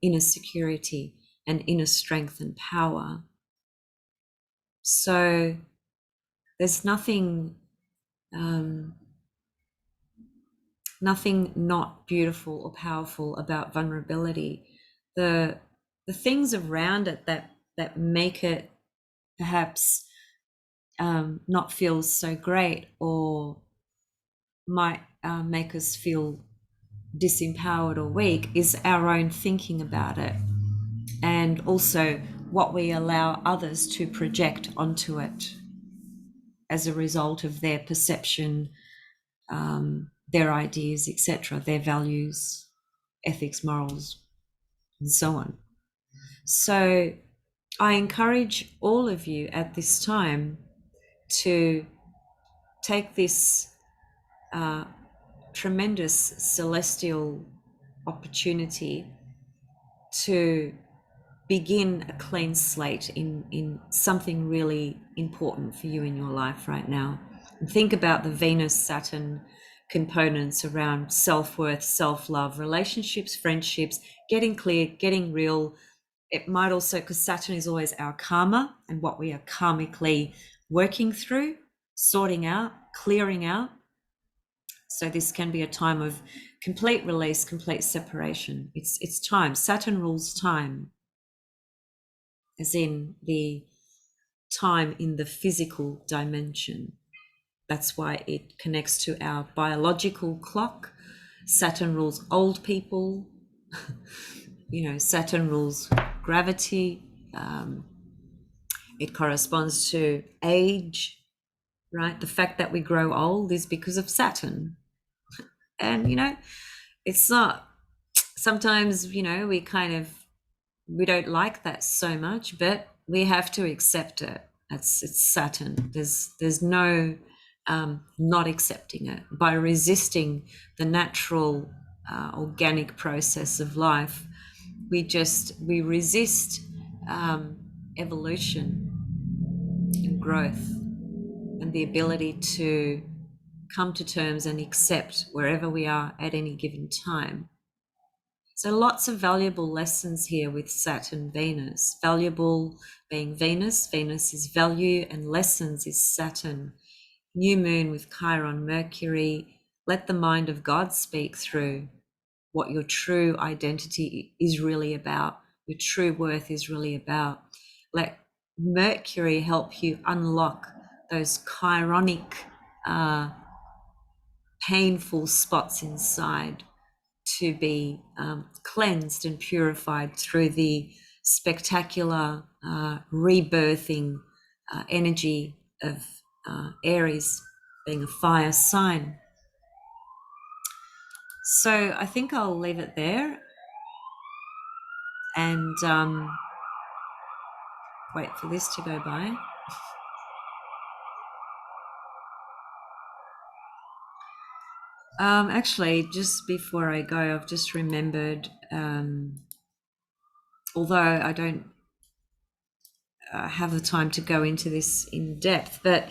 inner security and inner strength and power. So there's nothing not beautiful or powerful about vulnerability. The things around it that make it perhaps not feel so great, or might make us feel disempowered or weak, is our own thinking about it, and also what we allow others to project onto it as a result of their perception, their ideas, etc., their values, ethics, morals, and so on. So I encourage all of you at this time to take this tremendous celestial opportunity to begin a clean slate in something really important for you in your life right now. And think about the Venus-Saturn components around self-worth, self-love, relationships, friendships, getting clear, getting real. It might also, because Saturn is always our karma and what we are karmically working through, sorting out, clearing out. So this can be a time of complete release, complete separation. It's time. Saturn rules time, as in the time in the physical dimension. That's why it connects to our biological clock. Saturn rules old people. Saturn rules gravity. It corresponds to age, right? The fact that we grow old is because of Saturn. And, it's not, sometimes, we don't like that so much, but we have to accept it. It's Saturn. There's no not accepting it. By resisting the natural organic process of life, we resist evolution and growth and the ability to come to terms and accept wherever we are at any given time. So lots of valuable lessons here with Saturn, Venus. Valuable being Venus. Venus is value, and lessons is Saturn. New moon with Chiron, Mercury. Let the mind of God speak through what your true identity is really about, your true worth is really about. Let Mercury help you unlock those chironic, painful spots inside, to be cleansed and purified through the spectacular rebirthing energy of Aries, being a fire sign. So I think I'll leave it there and wait for this to go by. Actually, just before I go, I've just remembered, although I don't have the time to go into this in depth, but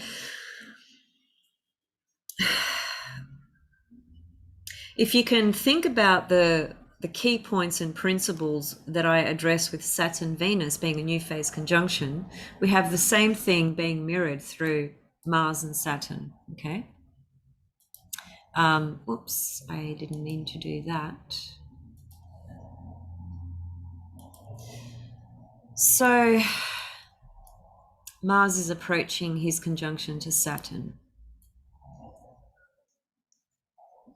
if you can think about the key points and principles that I address with Saturn Venus being a new phase conjunction, we have the same thing being mirrored through Mars and Saturn. Okay. Oops, I didn't mean to do that. So Mars is approaching his conjunction to Saturn.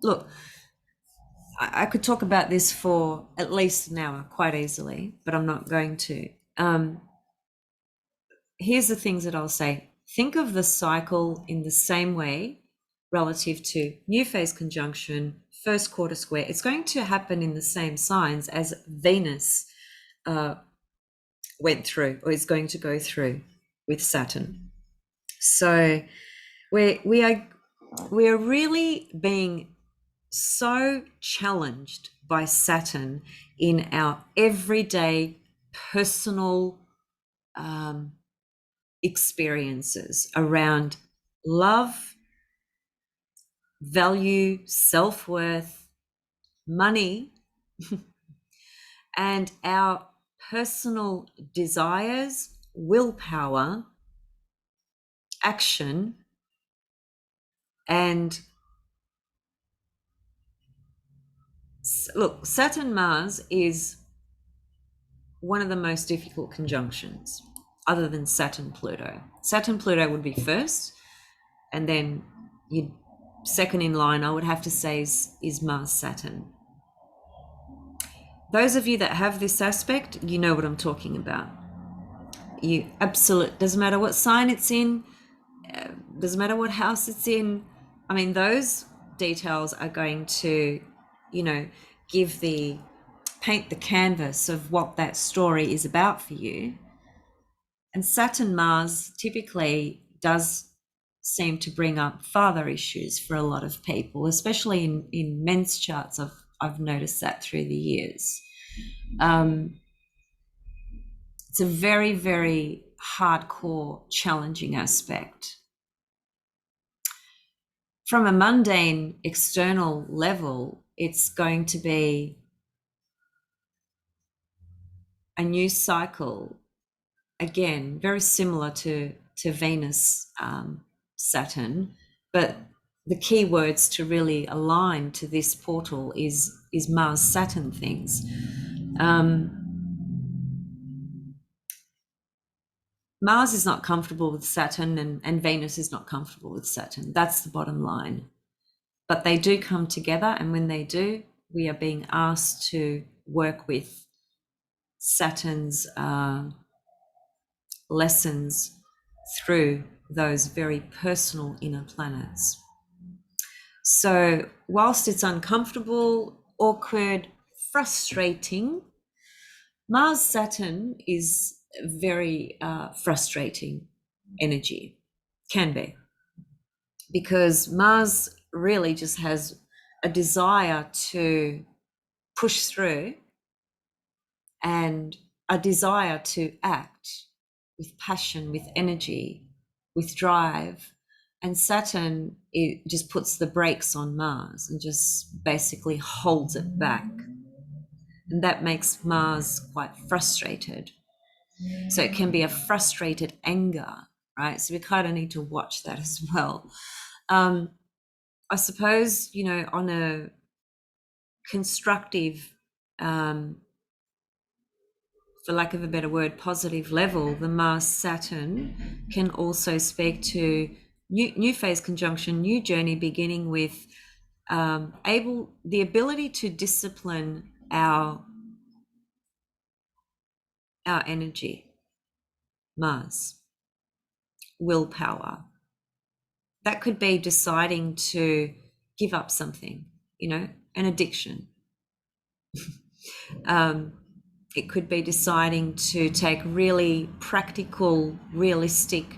Look, I could talk about this for at least an hour quite easily, but I'm not going to. Here's the things that I'll say. Think of the cycle in the same way relative to new phase conjunction, first quarter square. It's going to happen in the same signs as Venus went through or is going to go through with Saturn. So we are really being so challenged by Saturn in our everyday personal experiences around love, value, self-worth, money, and our personal desires, willpower, action, and look, Saturn Mars is one of the most difficult conjunctions other than Saturn Pluto. Saturn Pluto would be first, and then you second in line I would have to say is Mars Saturn. Those of you that have this aspect, you know what I'm talking about. You absolute, doesn't matter what sign it's in, doesn't matter what house it's in. I mean, those details are going to, you know, paint the canvas of what that story is about for you. And Saturn Mars typically does seem to bring up father issues for a lot of people, especially in men's charts. I've noticed that through the years. It's a very, very hardcore, challenging aspect. From a mundane external level, it's going to be a new cycle, again, very similar to Venus, Saturn, but the key words to really align to this portal is Mars Saturn things. Mars is not comfortable with Saturn, and Venus is not comfortable with Saturn. That's the bottom line. But they do come together, and when they do, we are being asked to work with Saturn's lessons through those very personal inner planets. So whilst it's uncomfortable, awkward, frustrating, Mars Saturn is very frustrating energy, can be, because Mars really just has a desire to push through and a desire to act with passion, with energy, with drive. And Saturn, it just puts the brakes on Mars and just basically holds it back. And that makes Mars quite frustrated. So it can be a frustrated anger, right? So we kind of need to watch that as well. I suppose, you know, on a constructive, for lack of a better word, positive level, the Mars Saturn can also speak to new phase conjunction, new journey, beginning with the ability to discipline our energy, Mars, willpower. That could be deciding to give up something, you know, an addiction. It could be deciding to take really practical, realistic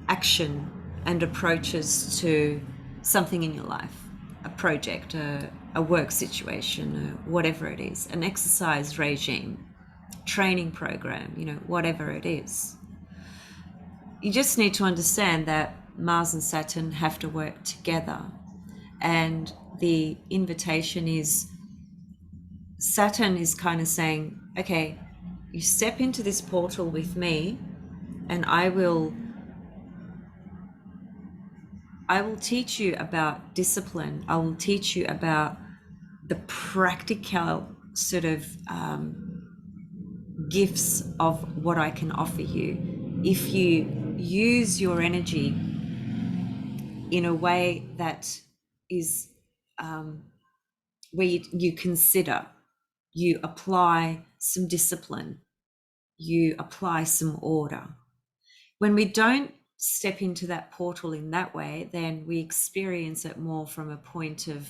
action and approaches to something in your life, a project, a work situation, whatever it is, an exercise regime, training program, you know, whatever it is. You just need to understand that Mars and Saturn have to work together. And the invitation is, Saturn is kind of saying, okay, you step into this portal with me and I will teach you about discipline. I will teach you about the practical sort of gifts of what I can offer you if you use your energy in a way that is where you consider, you apply some discipline, you apply some order. When we don't step into that portal in that way, then we experience it more from a point of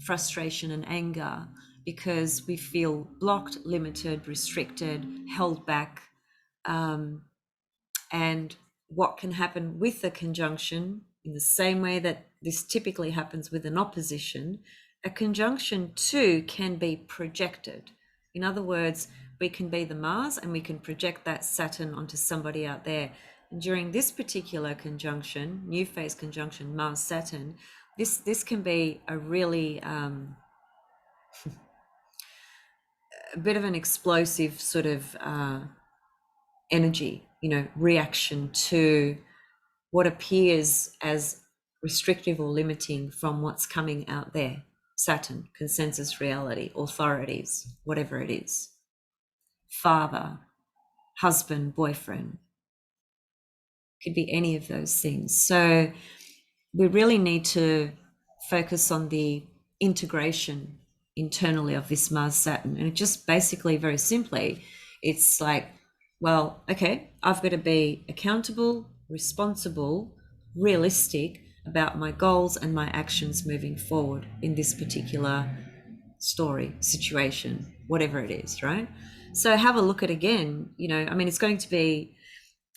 frustration and anger, because we feel blocked, limited, restricted, held back. And what can happen with a conjunction, in the same way that this typically happens with an opposition, a conjunction too can be projected. In other words, we can be the Mars and we can project that Saturn onto somebody out there. And during this particular conjunction, new phase conjunction Mars Saturn, this can be a really a bit of an explosive sort of energy, reaction to what appears as restrictive or limiting from what's coming out there. Saturn, consensus reality, authorities, whatever it is. Father, husband, boyfriend. Could be any of those things. So we really need to focus on the integration internally of this Mars Saturn. And it just basically, very simply, it's like, well, okay, I've got to be accountable, responsible, realistic about my goals and my actions moving forward in this particular story, situation, whatever it is, right? So have a look at again, it's going to be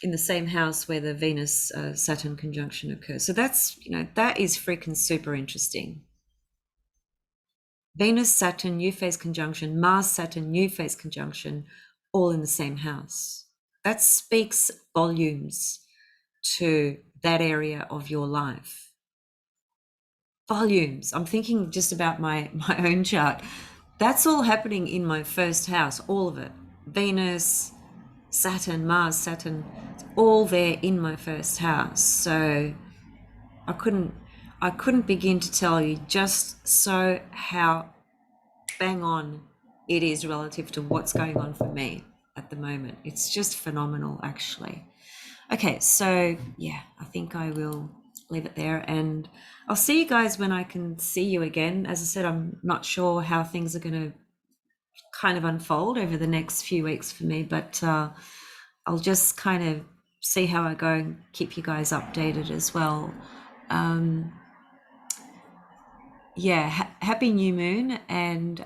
in the same house where the Venus Saturn conjunction occurs. So that's, that is freaking super interesting. Venus Saturn new phase conjunction, Mars Saturn new phase conjunction, all in the same house. That speaks volumes to that area of your life. Volumes. I'm thinking just about my own chart. That's all happening in my first house, all of it. Venus, Saturn, Mars, Saturn, all there in my first house. So I couldn't begin to tell you just so how bang on it is relative to what's going on for me at the moment. It's just phenomenal, actually. Okay, so yeah, I think I will leave it there, and I'll see you guys when I can see you again. As I said, I'm not sure how things are going to kind of unfold over the next few weeks for me, but I'll just kind of see how I go and keep you guys updated as well. Happy new moon, and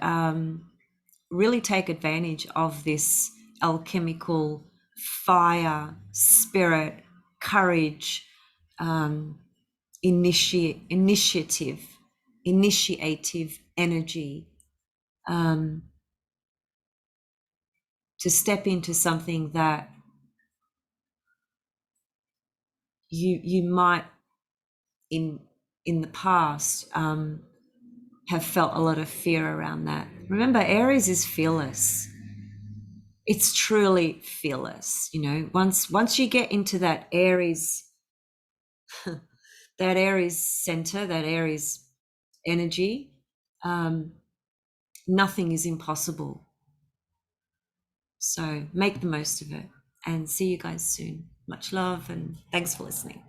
really take advantage of this alchemical fire, spirit, courage, initiative energy, to step into something that you might in the past have felt a lot of fear around that. Remember, Aries is fearless. It's truly fearless. Once you get into that Aries, that Aries center, that Aries energy, nothing is impossible. So make the most of it, and see you guys soon. Much love, and thanks for listening.